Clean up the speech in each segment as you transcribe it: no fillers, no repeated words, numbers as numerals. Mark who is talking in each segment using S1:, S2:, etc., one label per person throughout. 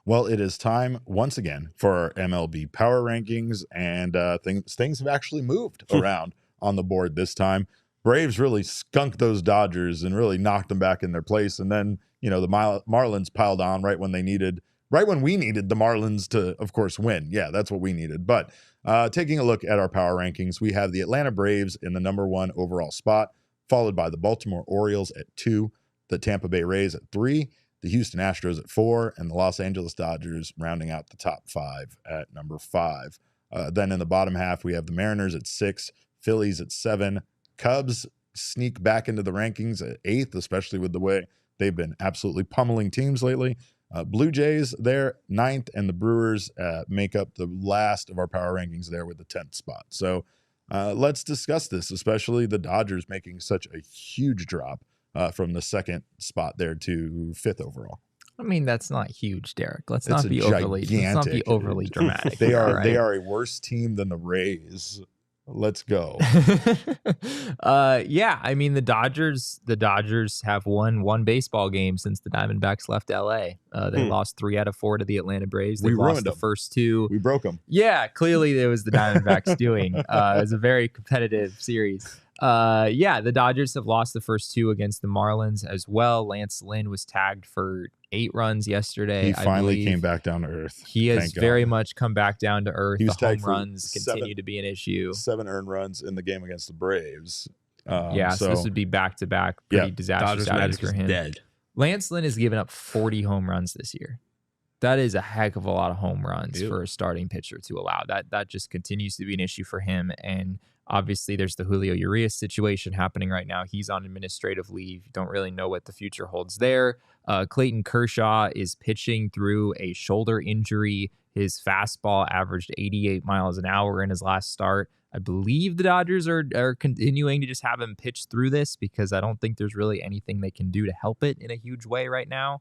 S1: Well, it is time once again for our MLB power rankings, and things have actually moved around on the board this time. Braves really skunked those Dodgers and really knocked them back in their place, and then the Marlins piled on right when we needed the Marlins to, of course, win. Yeah, that's what we needed. But taking a look at our power rankings, we have the Atlanta Braves in the number 1 overall spot, followed by the Baltimore Orioles at 2, the Tampa Bay Rays at 3. The Houston Astros at 4, and the Los Angeles Dodgers rounding out the top 5 at number 5. Then in the bottom half, we have the Mariners at 6, Phillies at 7, Cubs sneak back into the rankings at 8th, especially with the way they've been absolutely pummeling teams lately. Blue Jays there, 9th, and the Brewers make up the last of our power rankings there with the 10th spot. So let's discuss this, especially the Dodgers making such a huge drop from the 2nd spot there to 5th overall.
S2: I mean, that's not huge, Derek. Let's not be overly dramatic.
S1: They are a worse team than the Rays. Let's go.
S2: Yeah, I mean the Dodgers have won one baseball game since the Diamondbacks left LA. They lost 3 out of 4 to the Atlanta Braves. They lost the first 2.
S1: We broke them.
S2: Yeah, clearly it was the Diamondbacks doing. It was a very competitive series. Yeah, the Dodgers have lost the first 2 against the Marlins as well. Lance Lynn was tagged for 8 runs yesterday.
S1: He finally came back down to earth.
S2: He has very much come back down to earth.
S1: The
S2: home runs continue to be an issue.
S1: 7 earned runs in the game against the Braves.
S2: So this would be back-to-back pretty disastrous outings for him.
S3: Dead.
S2: Lance Lynn has given up 40 home runs this year. That is a heck of a lot of home runs for a starting pitcher to allow. That just continues to be an issue for him. And obviously, there's the Julio Urias situation happening right now. He's on administrative leave. You don't really know what the future holds there. Clayton Kershaw is pitching through a shoulder injury. His fastball averaged 88 miles an hour in his last start. I believe the Dodgers are continuing to just have him pitch through this because I don't think there's really anything they can do to help it in a huge way right now.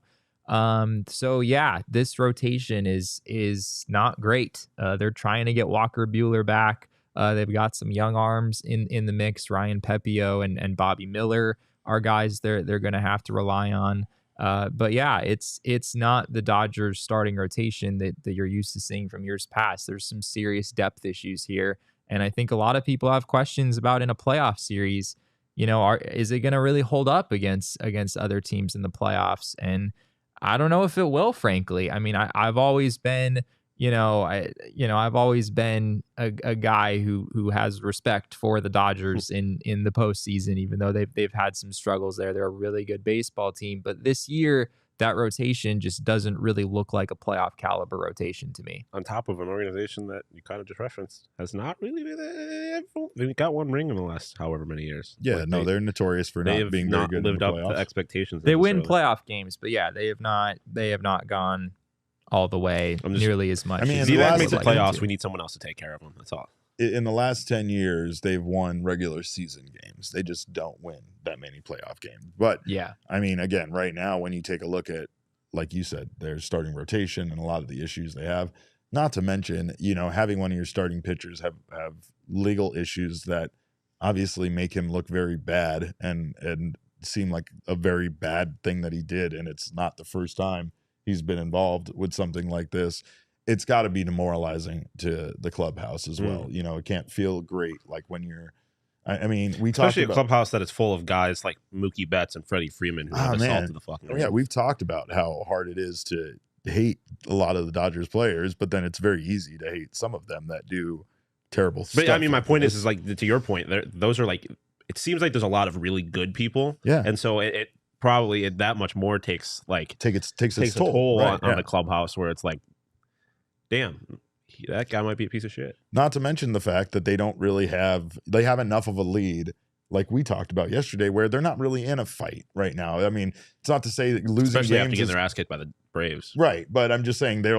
S2: So yeah, this rotation is not great. They're trying to get Walker Buehler back. They've got some young arms in the mix. Ryan Pepio and Bobby Miller are guys they're going to have to rely on. But yeah, it's not the Dodgers starting rotation that you're used to seeing from years past. There's some serious depth issues here. And I think a lot of people have questions about in a playoff series, is it going to really hold up against other teams in the playoffs? And I don't know if it will, frankly. I mean, I've always been, I've always been a guy who has respect for the Dodgers in the postseason, even though they've had some struggles there. They're a really good baseball team, but this year that rotation just doesn't really look like a playoff caliber rotation to me.
S3: On top of an organization that you kind of just referenced has not really they got 1 ring in the last however many years.
S1: Yeah, they're notorious for not being very good.
S3: Lived up to expectations.
S2: They win playoff games, but yeah, they have not gone all the way nearly as much.
S3: I mean, if you make the playoffs, we need someone else to take care of them. That's all.
S1: In the last 10 years, they've won regular season games. They just don't win that many playoff games. But
S2: yeah,
S1: I mean, again, right now, when you take a look at, like you said, their starting rotation and a lot of the issues they have, not to mention, having one of your starting pitchers have legal issues that obviously make him look very bad and seem like a very bad thing that he did. And it's not the first time he's been involved with something like this. It's got to be demoralizing to the clubhouse as well. It can't feel great. Like when you're, I mean, we talked
S3: especially
S1: about
S3: a clubhouse that is full of guys like Mookie Betts and Freddie Freeman who have assaulted the fucking
S1: yeah, we've talked about how hard it is to hate a lot of the Dodgers players, but then it's very easy to hate some of them that do terrible stuff.
S3: But I mean, my point is like, to your point, those are like, it seems like there's a lot of really good people.
S1: Yeah.
S3: And so it probably that much more takes its
S1: toll
S3: on the clubhouse, where it's like, damn, that guy might be a piece of shit.
S1: Not to mention the fact that they have enough of a lead, like we talked about yesterday, where they're not really in a fight right now. I mean, it's not to say that losing
S3: especially
S1: games
S3: after getting their ass kicked by the Braves,
S1: right? But I'm just saying they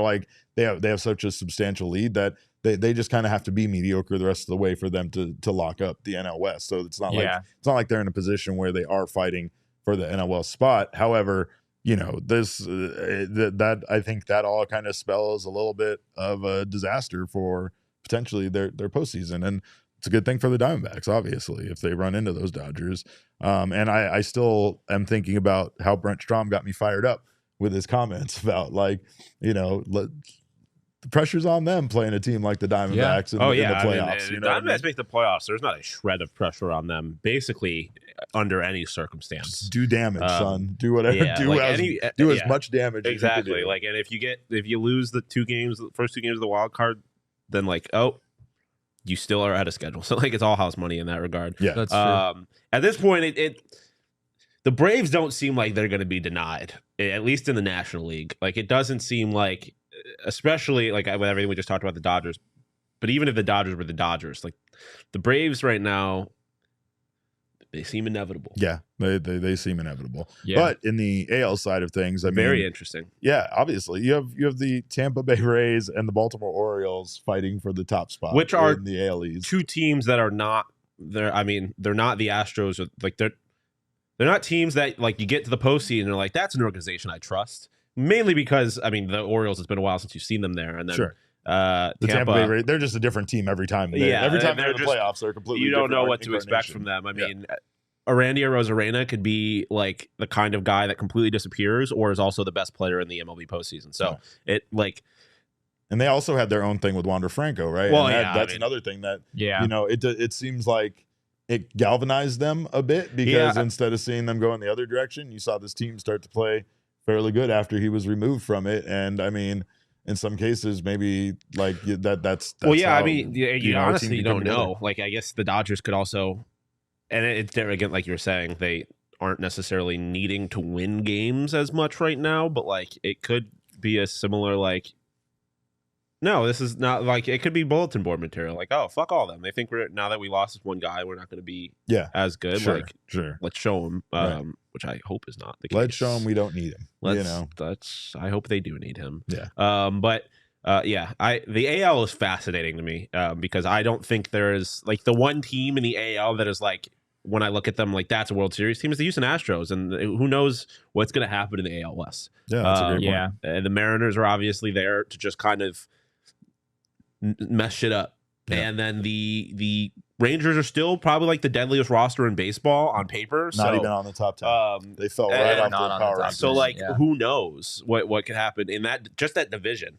S1: have such a substantial lead that they just kind of have to be mediocre the rest of the way for them to lock up the NL West. So it's not like they're in a position where they are fighting for the NL West spot. However, this that I think that all kind of spells a little bit of a disaster for potentially their postseason, and it's a good thing for the Diamondbacks, obviously, if they run into those Dodgers. And I still am thinking about how Brent Strom got me fired up with his comments about like, the pressure's on them playing a team like the Diamondbacks in the playoffs.
S3: The Diamondbacks make the playoffs. There's not a shred of pressure on them, basically, under any circumstance.
S1: Just do damage, son. Do whatever. Do as much damage.
S3: Exactly.
S1: As you
S3: like, and if you lose the first two games of the wild card, then like, you still are out of schedule. So like, it's all house money in that regard.
S1: Yeah,
S2: that's true.
S3: At this point, the Braves don't seem like they're going to be denied, at least in the National League. Like, it doesn't seem like, especially like with everything we just talked about the Dodgers, but even if the Dodgers were the Dodgers, like the Braves right now, they seem inevitable.
S1: Yeah, they seem inevitable.
S2: Yeah.
S1: But in the AL side of things,
S3: very interesting.
S1: Yeah, obviously you have the Tampa Bay Rays and the Baltimore Orioles fighting for the top spot,
S3: which are
S1: in the AL East.
S3: Two teams that are not there. I mean, they're not the Astros. Or, like they're not teams that like you get to the postseason and they're like, that's an organization I trust. Mainly because the Orioles, it's been a while since you've seen them there, and then
S1: sure. The Tampa Bay Rays, they're just a different team every time. Every time they're in the playoffs, they're completely.
S3: You don't know what to expect from them. I mean, Arandia Rosarena could be like the kind of guy that completely disappears, or is also the best player in the MLB postseason. So
S1: and they also had their own thing with Wander Franco, right?
S3: Well,
S1: and that's another thing that it seems like it galvanized them a bit because instead of seeing them go in the other direction, you saw this team start to play fairly good after he was removed from it. And I mean, in some cases, maybe like that's
S3: well,
S1: how,
S3: you honestly don't know. Like, I guess the Dodgers could also, and it's again, like you were saying, they aren't necessarily needing to win games as much right now, but like it could be a similar like, no, this is not like, it could be bulletin board material. Like, oh, fuck all them. They think now that we lost this one guy, we're not going to be as good.
S1: Sure,
S3: like,
S1: sure.
S3: Let's show them, which I hope is not the case.
S1: Let's show them we don't need him.
S3: I hope they do need him.
S1: Yeah.
S3: The AL is fascinating to me because I don't think there is like the one team in the AL that is like, when I look at them, like that's a World Series team is the Houston Astros, and who knows what's going to happen in the AL West.
S1: Yeah, that's a great point.
S3: The Mariners are obviously there to just kind of mess shit up. Yeah. And then the Rangers are still probably like the deadliest roster in baseball on paper.
S1: Not even on the top 10. They fell right off the power rankings.
S3: So who knows what could happen in that division?